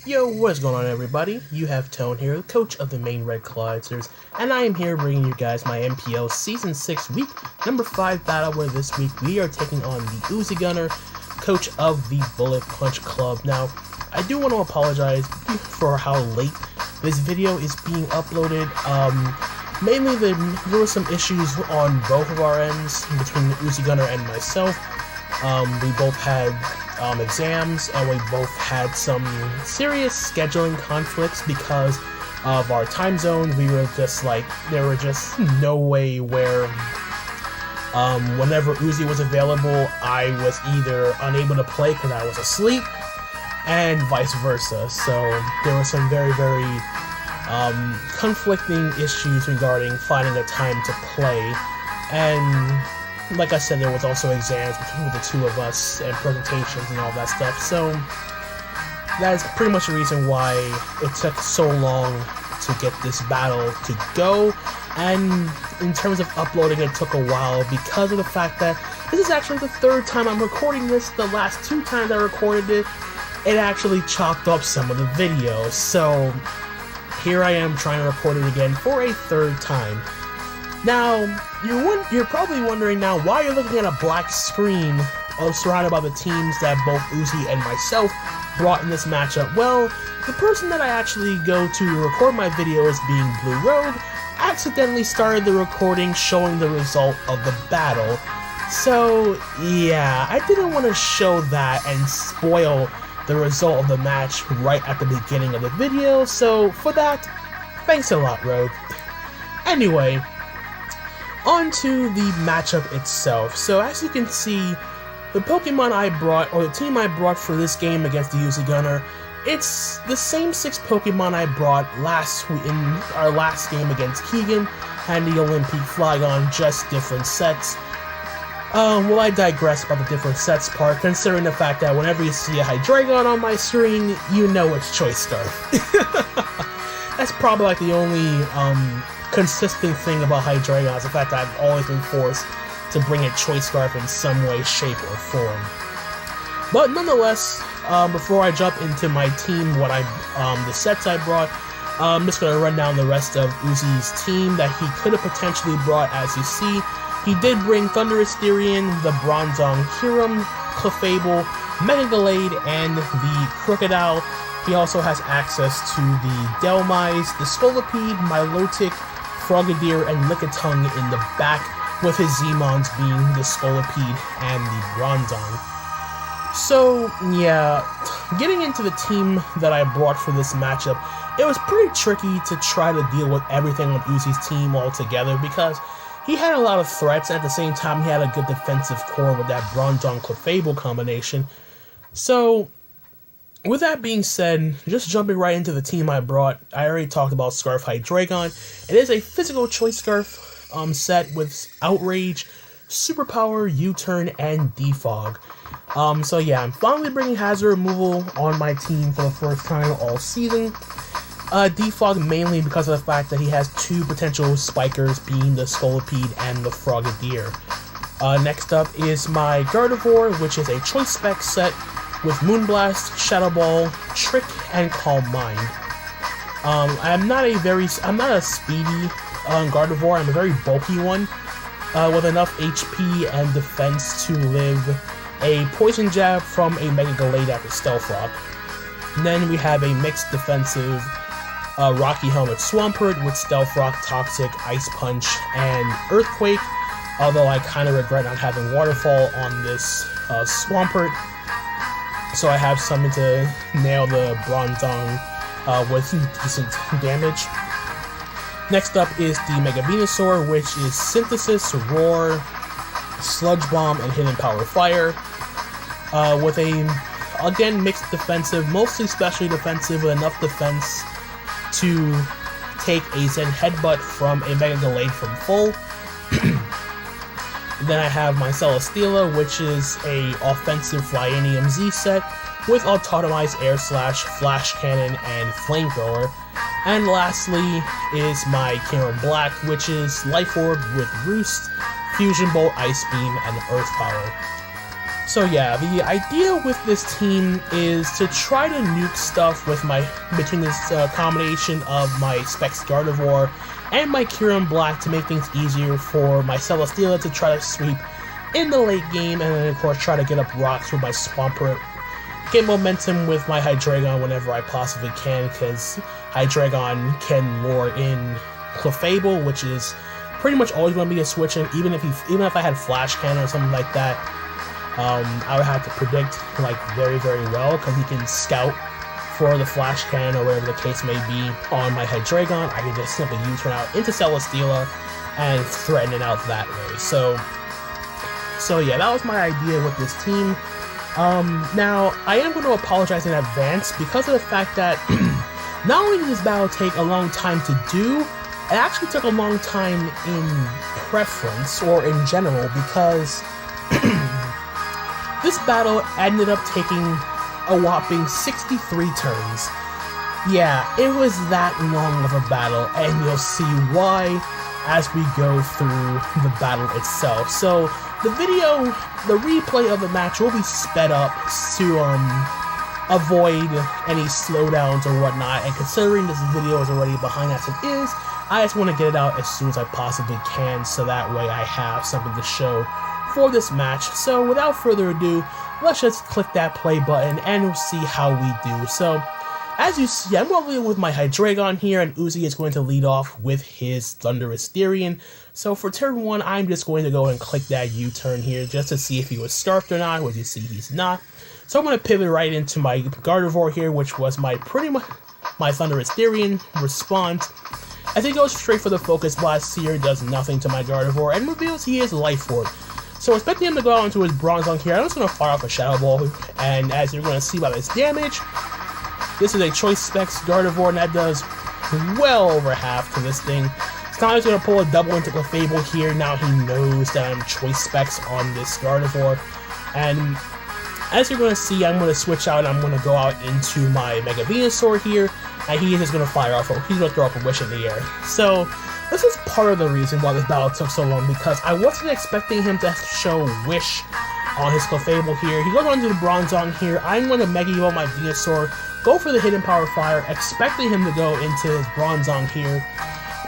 Yo, what's going on everybody? You have Tone here, the coach of the Maine Red Clawitzers, and I am here bringing you guys my MPL Season 6 week number 5 battle, where this week we are taking on the Uzigunner, coach of the Bullet Punch Club. Now, I do want to apologize for how late this video is being uploaded. Mainly there were some issues on both of our ends between Uzigunner and myself. We both had exams, and we both had some serious scheduling conflicts because of our time zone. We were just like, there were just no way where whenever Uzi was available, I was either unable to play because I was asleep, and vice versa. So there were some very conflicting issues regarding finding a time to play, and like I said, there was also exams between the two of us and presentations and all that stuff, so that is pretty much the reason why it took so long to get this battle to go. And in terms of uploading, it took a while because of the fact that this is actually the third time I'm recording this. The last two times I recorded it, it actually chopped up some of the videos, so here I am trying to record it again for a third time. Now, you're probably wondering now why you're looking at a black screen surrounded by the teams that both Uzi and myself brought in this matchup. Well, the person that I actually go to record my videos, being Blue Road, accidentally started the recording showing the result of the battle. So, yeah, I didn't want to show that and spoil the result of the match right at the beginning of the video, so for that, thanks a lot, Road. Anyway, on to the matchup itself. So as you can see, the Pokemon I brought, or the team I brought for this game against the Uzigunner, it's the same 6 Pokemon I brought in our last game against Keegan and the Olympique Flygon, just different sets. Well, I digress about the different sets part, considering the fact that whenever you see a Hydreigon on my screen, you know it's Choice Scarf. That's probably like the only consistent thing about Hydreigon is the fact that I've always been forced to bring a Choice Scarf in some way, shape, or form. But nonetheless, before I jump into my team, the sets I brought, I'm just going to run down the rest of Uzi's team that he could have potentially brought. As you see, he did bring Thundurus Therian, the Bronzong Hiram, Clefable, Megaglade, and the Crocodile. He also has access to the Delmise, the Scolipede, Milotic, Frogadier, and Lickitung in the back, with his Zmons being the Scolipede and the Bronzong. So, yeah, getting into the team that I brought for this matchup, it was pretty tricky to try to deal with everything on Uzi's team altogether, because he had a lot of threats, and at the same time he had a good defensive core with that Bronzong-Clefable combination. So, with that being said, just jumping right into the team I brought, I already talked about Scarf Hydreigon. It is a physical choice Scarf set with Outrage, Superpower, U-Turn, and Defog. So yeah, I'm finally bringing hazard removal on my team for the first time all season. Defog mainly because of the fact that he has 2 potential spikers, being the Scolipede and the Frogadier. Next up is my Gardevoir, which is a choice spec set with Moonblast, Shadow Ball, Trick, and Calm Mind. I'm not a speedy Gardevoir. I'm a very bulky one, with enough HP and defense to live a Poison Jab from a Mega Galade after Stealth Rock. And then we have a mixed defensive Rocky Helmet Swampert with Stealth Rock, Toxic, Ice Punch, and Earthquake, although I kind of regret not having Waterfall on this Swampert, so I have something to nail the Bronzong with decent damage. Next up is the Mega Venusaur, which is Synthesis, Roar, Sludge Bomb, and Hidden Power Fire, with a, again, mixed defensive, mostly specially defensive, with enough defense to take a Zen Headbutt from a Mega Galade from full. Then I have my Celesteela, which is a offensive Flyinium Z set with Autotomized Air Slash, Flash Cannon, and Flamethrower. And lastly is my Cameron Black, which is Life Orb with Roost, Fusion Bolt, Ice Beam, and Earth Power. So yeah, the idea with this team is to try to nuke stuff with between this combination of my Specs Gardevoir and my Kyurem Black to make things easier for my Celesteela to try to sweep in the late game, and then of course try to get up rocks with my Swampert. Get momentum with my Hydreigon whenever I possibly can, because Hydreigon can lure in Clefable, which is pretty much always going to be a switch in. Even if I had Flash Cannon or something like that, I would have to predict like very, very well, because he can scout for the Flash Cannon or whatever the case may be on my Hydreigon. I can just simply U-turn out into Celesteela and threaten it out that way. So yeah, that was my idea with this team. Now, I am going to apologize in advance because of the fact that not only did this battle take a long time to do, it actually took a long time in preference, or in general, because this battle ended up taking a whopping 63 turns. Yeah, it was that long of a battle, and you'll see why as we go through the battle itself. So, the replay of the match will be sped up to avoid any slowdowns or whatnot, and considering this video is already behind as it is, I just want to get it out as soon as I possibly can, so that way I have something to show for this match. So without further ado, let's just click that play button and we'll see how we do. So as you see, I'm rolling with my Hydreigon here, and Uzi is going to lead off with his Thunderous Therian. So for turn 1, I'm just going to go and click that U-turn here just to see if he was scarfed or not, which you see he's not. So I'm going to pivot right into my Gardevoir here, which was my Thunderous Therian response. As he goes straight for the Focus Blast here, does nothing to my Gardevoir, and reveals he is Life Orb. So expecting him to go out into his Bronzong here, I'm just going to fire off a Shadow Ball, and as you're going to see by this damage, this is a Choice Specs Gardevoir, and that does well over half to this thing. So now he's going to pull a double into Clefable here. Now he knows that I'm Choice Specs on this Gardevoir. And as you're going to see, I'm going to switch out, and I'm going to go out into my Mega Venusaur here. And he is just going to fire off, he's going to throw up a Wish in the air. So this is part of the reason why this battle took so long, because I wasn't expecting him to show Wish on his Clefable here. He goes on to the Bronzong here. I'm going to Mega Evolve my Venusaur, go for the Hidden Power Fire, expecting him to go into his Bronzong here.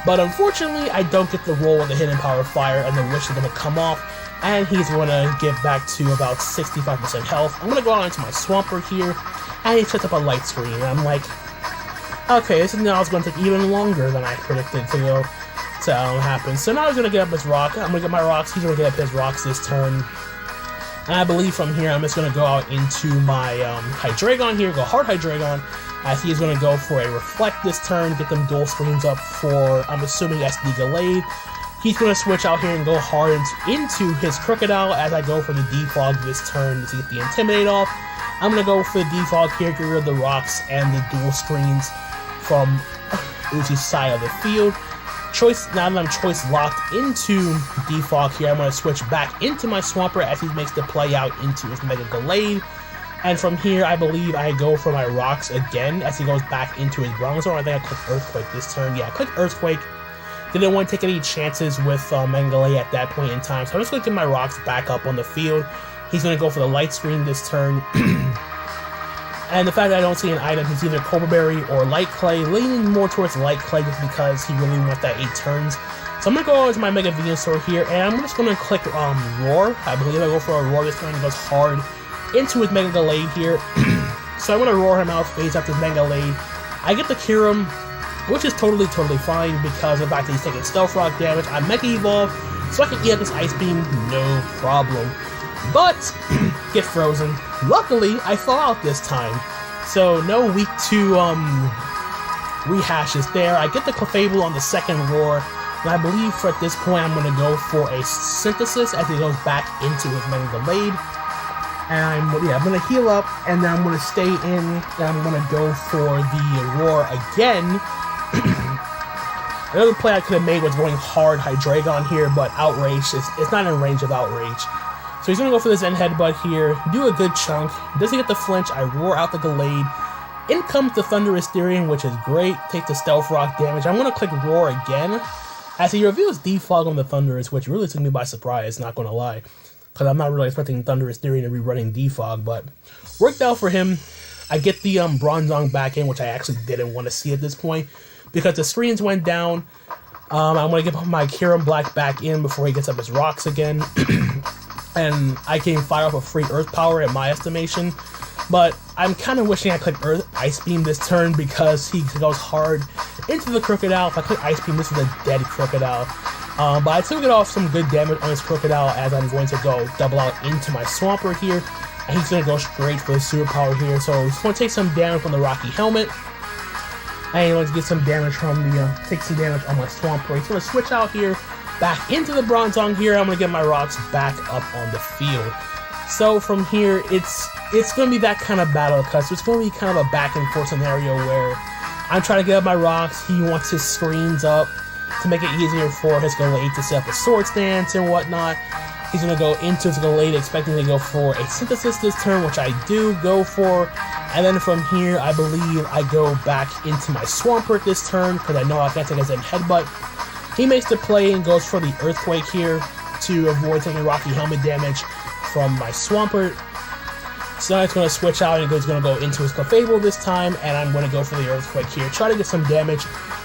But unfortunately, I don't get the roll with the Hidden Power Fire, and the Wish is going to come off, and he's going to get back to about 65% health. I'm going to go out into my Swampert here, and he sets up a Light Screen, and I'm like, okay, this is now going to take even longer than I predicted to happen. So now he's going to get up his Rock. I'm going to get my Rocks. He's going to get up his Rocks this turn. And I believe from here, I'm just going to go out into my Hydreigon here, go Hard Hydreigon, as he's going to go for a Reflect this turn, get them dual screens up for, I'm assuming, SD Gallade. He's going to switch out here and go hard into his Crocodile as I go for the Defog this turn to get the Intimidate off. I'm going to go for the Defog here, get rid of the Rocks and the dual screens from Uzi's side of the field. Now that I'm Choice locked into Defog here, I'm going to switch back into my Swampert as he makes the play out into his Mega Gallade. And from here, I believe I go for my Rocks again as he goes back into his Bronzor. I think I click Earthquake this turn. Yeah, click Earthquake. Didn't want to take any chances with Mega Gallade at that point in time, so I'm just going to get my Rocks back up on the field. He's going to go for the Light Screen this turn. And the fact that I don't see an item, he's either Cobra Berry or Light Clay, leaning more towards Light Clay just because he really wants that 8 turns. So I'm going to go into my Mega Venusaur here, and I'm just going to click Roar. I believe I go for a Roar this turn. He goes hard into his Mega Gallade here. So I'm going to Roar him out, phase out this Mega Gallade. I get the Kyurem, which is totally fine because of the fact that he's taking Stealth Rock damage. I Mega Evolve, so I can get this Ice Beam, no problem. But, get frozen. Luckily, I thaw out this time, so no week 2 rehashes there. I get the Clefable on the second Roar, and I believe at this point I'm going to go for a Synthesis as he goes back into his Mega Gallade. And I'm going to heal up, and then I'm going to stay in, and I'm going to go for the Roar again. Another play I could have made was going hard Hydreigon here, but Outrage, it's not in range of Outrage. So he's going to go for the Zen Headbutt here, do a good chunk, doesn't get the flinch, I Roar out the Gallade. In comes the Thunderous Therian, which is great, takes the Stealth Rock damage. I'm going to click Roar again, as he reveals Defog on the Thunderous, which really took me by surprise, not going to lie. because I'm not really expecting Thunderous Theory to be running Defog, but worked out for him. I get the Bronzong back in, which I actually didn't want to see at this point, because the screens went down. I want to get my Kyurem Black back in before he gets up his rocks again, and I can fire off a free Earth Power in my estimation, but I'm kind of wishing I clicked Ice Beam this turn because he goes hard into the Crocodile. If I click Ice Beam, this is a dead Crocodile. But I still get off some good damage on his Crocodile as I'm going to go double out into my Swampert here. And he's going to go straight for the Super Power here. So he's going to take some damage from the Rocky Helmet. And he's going to get some damage from the, take some damage on my Swampert. He's going to switch out here, back into the Bronzong here. I'm going to get my rocks back up on the field. So from here, it's going to be that kind of battle, because it's going to be kind of a back and forth scenario where I'm trying to get up my rocks. He wants his screens up to make it easier for his Gallade to set up a Sword Stance and whatnot. He's going to go into his Gallade expecting to go for a Synthesis this turn, which I do go for. And then from here, I believe I go back into my Swampert this turn, because I know I can't take his Headbutt. He makes the play and goes for the Earthquake here to avoid taking Rocky Helmet damage from my Swampert. So now it's going to switch out and he's going to go into his Clefable this time, and I'm going to go for the Earthquake here. Try to get some damage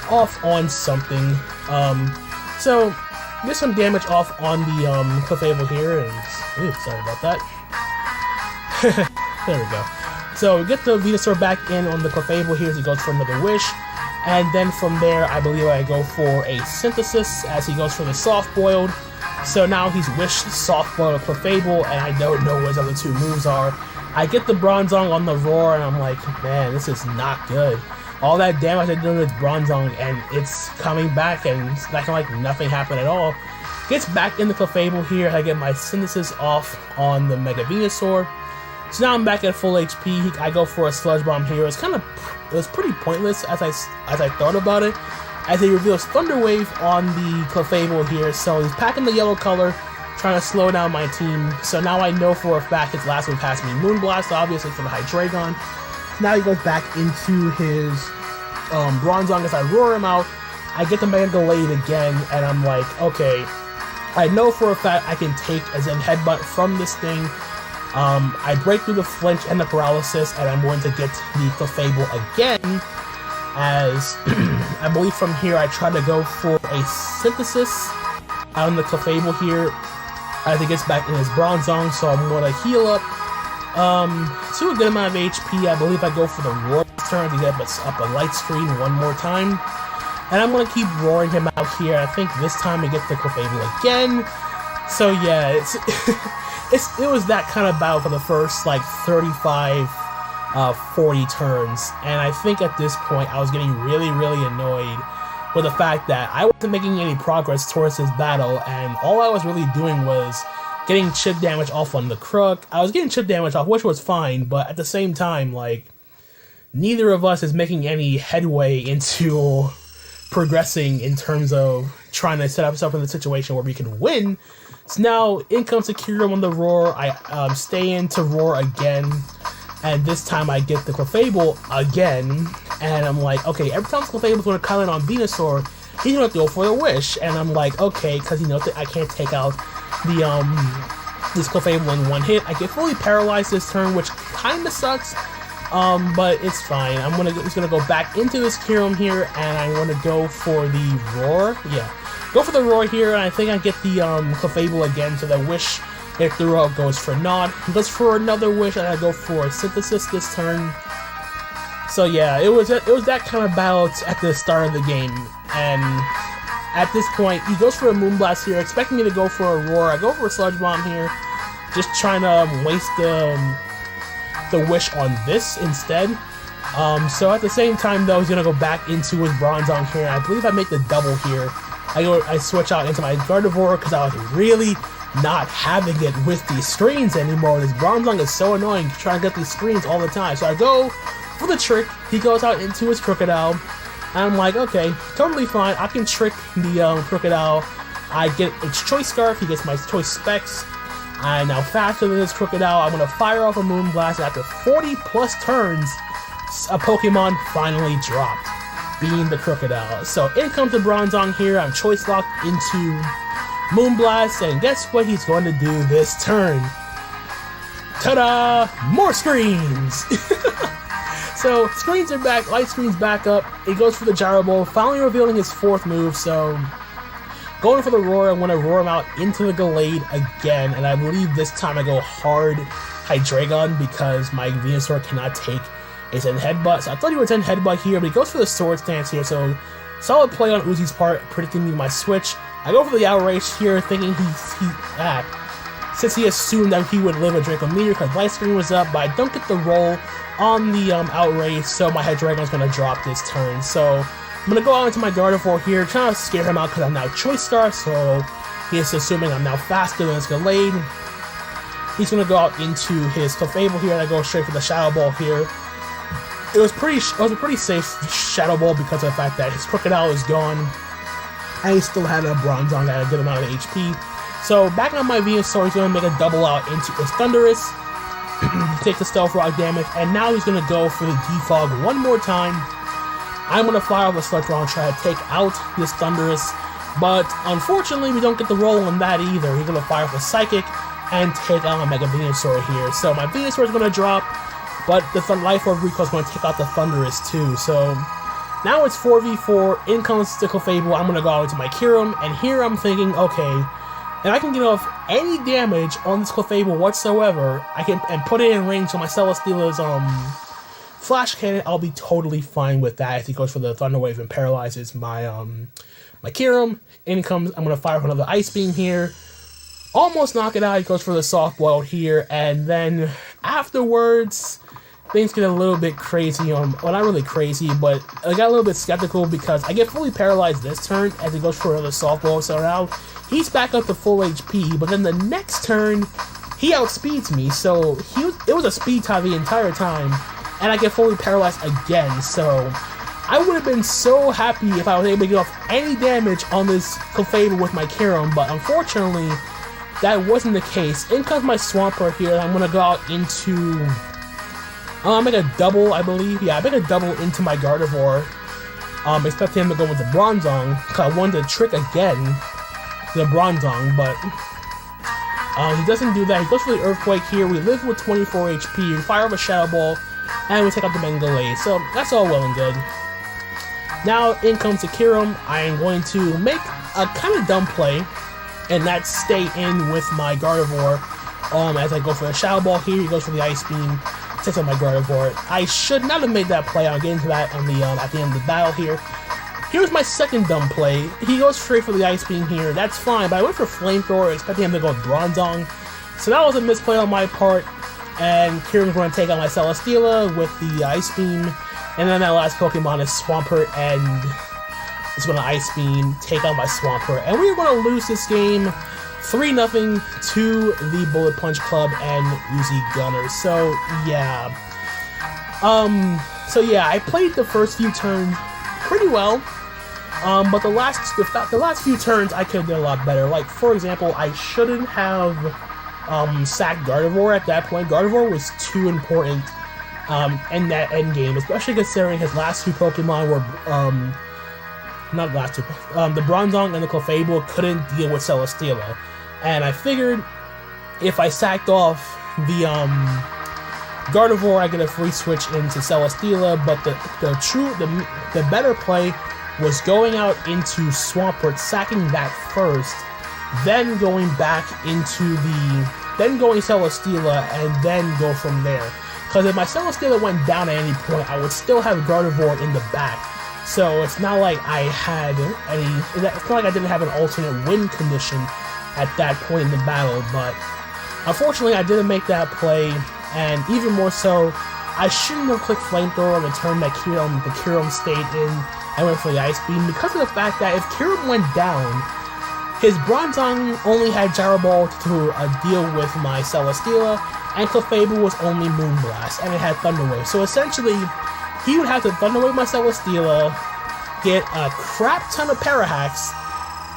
off on something. So get some damage off on the Clefable here, and oops, sorry about that. There we go. So get the Venusaur back in on the Clefable here as he goes for another Wish, and then from there I believe I go for a Synthesis as he goes for the Soft Boiled. So now he's Wish, Soft Boiled, Clefable, and I don't know what his other two moves are. I get the Bronzong on the Roar, and I'm like, man, this is not good. All that damage I did with Bronzong, and it's coming back, and it's acting like nothing happened at all. Gets back in the Clefable here. I get my Synthesis off on the Mega Venusaur. So now I'm back at full HP. I go for a Sludge Bomb here. It was pretty pointless as I thought about it, as he reveals Thunder Wave on the Clefable here. So he's packing the yellow color, trying to slow down my team. So now I know for a fact his last move has to be Moonblast, obviously for the Hydreigon. Now he goes back into his Bronzong as I roar him out. I get the Mega Gallade again, and I'm like, okay, I know for a fact I can take a Zen Headbutt from this thing. I break through the flinch and the paralysis, and I'm going to get the Clefable again, as I believe from here I try to go for a Synthesis on the Clefable here as he gets back in his Bronzong, so I'm going to heal up to a good amount of HP. I believe I go for the Roar this turn to get up a Light Screen one more time. And I'm going to keep roaring him out here. I think this time we get the Clefable again. So yeah, it was that kind of battle for the first like 35, 40 turns. And I think at this point I was getting really, really annoyed with the fact that I wasn't making any progress towards this battle, and all I was really doing was getting chip damage off on the Crook. I was getting chip damage off, which was fine, but at the same time, like, neither of us is making any headway into progressing in terms of trying to set ourselves in the situation where we can win. So now, in comes the Kyurem on the Roar. I stay in to roar again, and this time I get the Clefable again, and I'm like, okay, every time Clefable's going to come in on Venusaur, he's going to go for the Wish, and I'm like, okay, because he knows that I can't take out the this Clefable in one hit. I get fully paralyzed this turn, which kind of sucks, but it's fine. He's gonna go back into his Kyurem here, and I'm gonna go for the Roar. Yeah, go for the Roar here, and I think I get the Clefable again. So the Wish, if the Roar goes for naught, he goes for another Wish, and I go for a Synthesis this turn. So yeah, it was that kind of battle at the start of the game, and at this point, he goes for a Moonblast here, expecting me to go for a Roar. I go for a Sludge Bomb here, just trying to waste the Wish on this instead. So at the same time, though, he's going to go back into his Bronzong here. I believe I make the double here. I switch out into my Gardevoir because I was really not having it with these screens anymore. This Bronzong is so annoying, trying to get these screens all the time. So I go for the trick. He goes out into his Crocodile. And I'm like, okay, totally fine. I can trick the Crocodile. I get its Choice Scarf. He gets my Choice Specs. I'm now faster than this Crocodile. I'm going to fire off a Moonblast. After 40 plus turns, a Pokemon finally dropped, being the Crocodile. So in comes the Bronzong here. I'm Choice Locked into Moonblast, and guess what he's going to do this turn? Ta-da! More screens! So, screens are back, light screens back up. He goes for the Gyro Ball, finally revealing his 4th move, so going for the Roar. I'm going to roar him out into the Gallade again, and I believe this time I go hard Hydreigon because my Venusaur cannot take a Zen Headbutt. So I thought he would Zen Headbutt here, but he goes for the Sword Stance here, so solid play on Uzi's part, predicting me my switch. I go for the Outrage here, thinking since he assumed that he would live a Draco Meteor because light screen was up, but I don't get the roll on the Outrage, so my Hydreigon's going to drop this turn. So I'm going to go out into my Gardevoir here, trying to scare him out because I'm now Choice Star, so he is assuming I'm now faster than his Gallade. He's going to go out into his Clefable here, and I go straight for the Shadow Ball here. It was a pretty safe Shadow Ball because of the fact that his Crocodile is gone, and he still had a Bronzong at a good amount of HP. So back on my Venusaur, he's going to make a double out into his Thundurus, take the Stealth Rock damage, and now he's going to go for the Defog one more time. I'm going to fly off a Sludge Round and try to take out this Thundurus, but unfortunately we don't get the roll on that either. He's going to fire off a Psychic and take out my Mega Venusaur here. So my Venusaur is going to drop, but the Life Orb Recoil is going to take out the Thundurus too. So now it's 4v4, in comes the Clefable. I'm going to go out into my Kyurem, and here I'm thinking, okay, if I can get off any damage on this Clefable whatsoever, and put it in range of my Celesteela's Flash Cannon, I'll be totally fine with that. As he goes for the Thunder Wave and paralyzes my my Kyurem. In comes, I'm going to fire for another Ice Beam here. Almost knock it out. He goes for the Soft Boiled here, and then afterwards, things get a little bit crazy. Well, not really crazy, but I got a little bit skeptical because I get fully paralyzed this turn as he goes for another Soft Boil. So now he's back up to full HP, but then the next turn, he outspeeds me. So it was a speed tie the entire time, and I get fully paralyzed again. So I would have been so happy if I was able to get off any damage on this Clefable with my Kyurem, but unfortunately, that wasn't the case. In comes my Swampert here, and I'm going to go out into... I'll make a double, I believe. Yeah, I make a double into my Gardevoir. Expecting him to go with the Bronzong, because I wanted to trick again the Bronzong, but he doesn't do that. He goes for the Earthquake here. We live with 24 HP. We fire up a Shadow Ball, and we take out the Bengalay. So that's all well and good. Now, in comes the Kyurem. I am going to make a kind of dumb play, and that's stay in with my Gardevoir. As I go for the Shadow Ball here, he goes for the Ice Beam, takes out my Gardevoir. I should not have made that play. I'll get into that on the at the end of the battle here. Here's my second dumb play. He goes straight for the Ice Beam here. That's fine, but I went for Flamethrower, expecting him to go Bronzong. So that was a misplay on my part, and Kyurem's going to take out my Celesteela with the Ice Beam, and then that last Pokemon is Swampert, and it's going to Ice Beam, take out my Swampert, and we're going to lose this game 3-0 to the Bullet Punch Club and Uzigunner. So yeah, I played the first few turns pretty well, but the last few turns I could have done a lot better. Like, for example, I shouldn't have sacked Gardevoir at that point. Gardevoir was too important in that end game, especially considering his last two Pokemon were not last two. The Bronzong and the Clefable couldn't deal with Celesteela, and I figured if I sacked off the Gardevoir, I get a free switch into Celesteela. But the better play was going out into Swampert, sacking that first, then going back into then going Celesteela, and then go from there. Because if my Celesteela went down at any point, I would still have Gardevoir in the back. So it's not like I had it's not like I didn't have an alternate win condition at that point in the battle, but unfortunately I didn't make that play, and even more so, I shouldn't have clicked Flamethrower on the turn that the Kyurem stayed in. I went for the Ice Beam because of the fact that if Kyurem went down, his Bronzong only had Gyro Ball to deal with my Celesteela, and Clefable was only Moonblast, and it had Thunder Wave. So essentially, he would have to Thunder Wave my Celesteela, get a crap ton of Parahacks,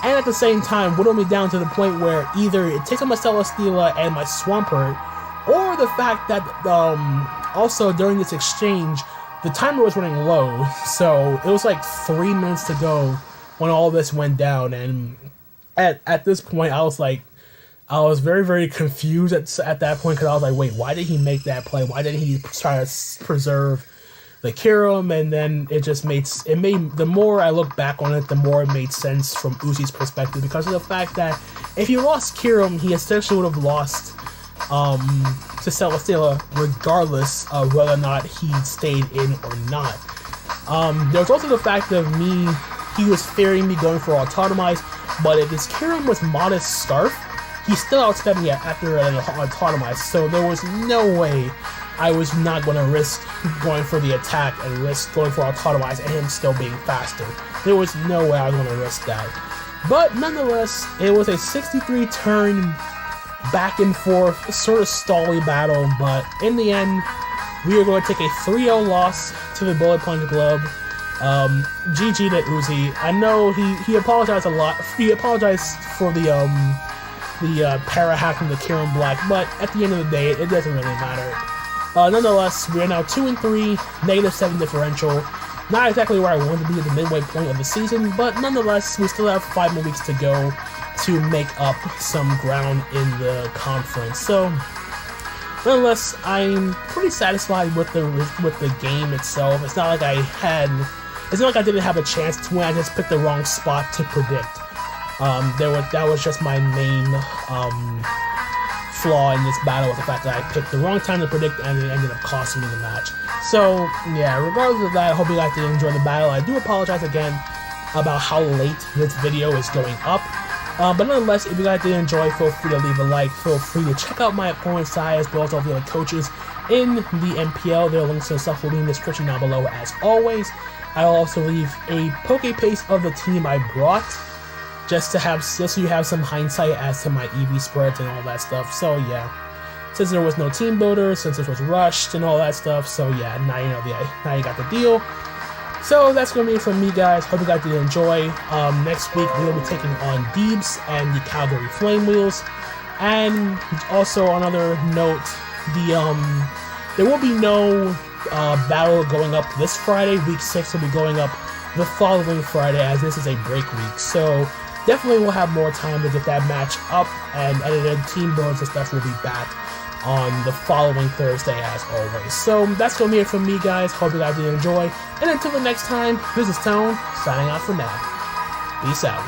and at the same time whittle me down to the point where either it takes out my Celesteela and my Swampert, or the fact that also during this exchange, the timer was running low, so it was like 3 minutes to go when all this went down, and at this point, I was very, very confused at that point, because I was like, wait, why did he make that play? Why didn't he try to preserve the Kyurem? And then the more I look back on it, the more it made sense from Uzi's perspective, because of the fact that if he lost Kyurem, he essentially would have lost to Celesteela regardless of whether or not he stayed in or not. There was also the fact of he was fearing me going for Autotomize, but if his Kyurem was Modest Scarf, he still outstepped me after an Autotomize, so there was no way I was not going to risk going for the attack and risk going for Autotomize and him still being faster. There was no way I was going to risk that. But nonetheless, it was a 63 turn back and forth, sort of stally battle, but in the end, we are going to take a 3-0 loss to the Bullet Punch Glove. GG to Uzi. I know he apologized a lot. He apologized for the para hacking the Kyurem Black, but at the end of the day, it doesn't really matter. Nonetheless, we are now 2-3, -7 differential. Not exactly where I wanted to be at the midway point of the season, but nonetheless, we still have 5 more weeks to go to make up some ground in the conference. So, nonetheless, I'm pretty satisfied with the game itself. It's not like I didn't have a chance to win. I just picked the wrong spot to predict. That was just my main flaw in this battle, was the fact that I picked the wrong time to predict and it ended up costing me the match. So yeah, regardless of that, I hope you guys did enjoy the battle. I do apologize again about how late this video is going up. But nonetheless, if you guys did enjoy, feel free to leave a like. Feel free to check out my opponent's side as well as all the other coaches in the MPL. There are links to stuff will be in the description down below as always. I'll also leave a poke paste of the team I brought, just so you have some hindsight as to my EV spreads and all that stuff. So yeah, since there was no team builder, since it was rushed and all that stuff, so yeah, now you got the deal. So that's going to be it from me, guys. Hope you guys did enjoy. Next week, we will be taking on Deebz and the Calgary Flame Wheels. And also, on another note, there will be no battle going up this Friday. Week 6 will be going up the following Friday, as this is a break week. So definitely we'll have more time to get that match up, and edited team builds and stuff will be back on the following Thursday as always. So that's going to be it from me, guys. Hope you guys did enjoy. And until the next time, this is Tone, signing out for now. Peace out.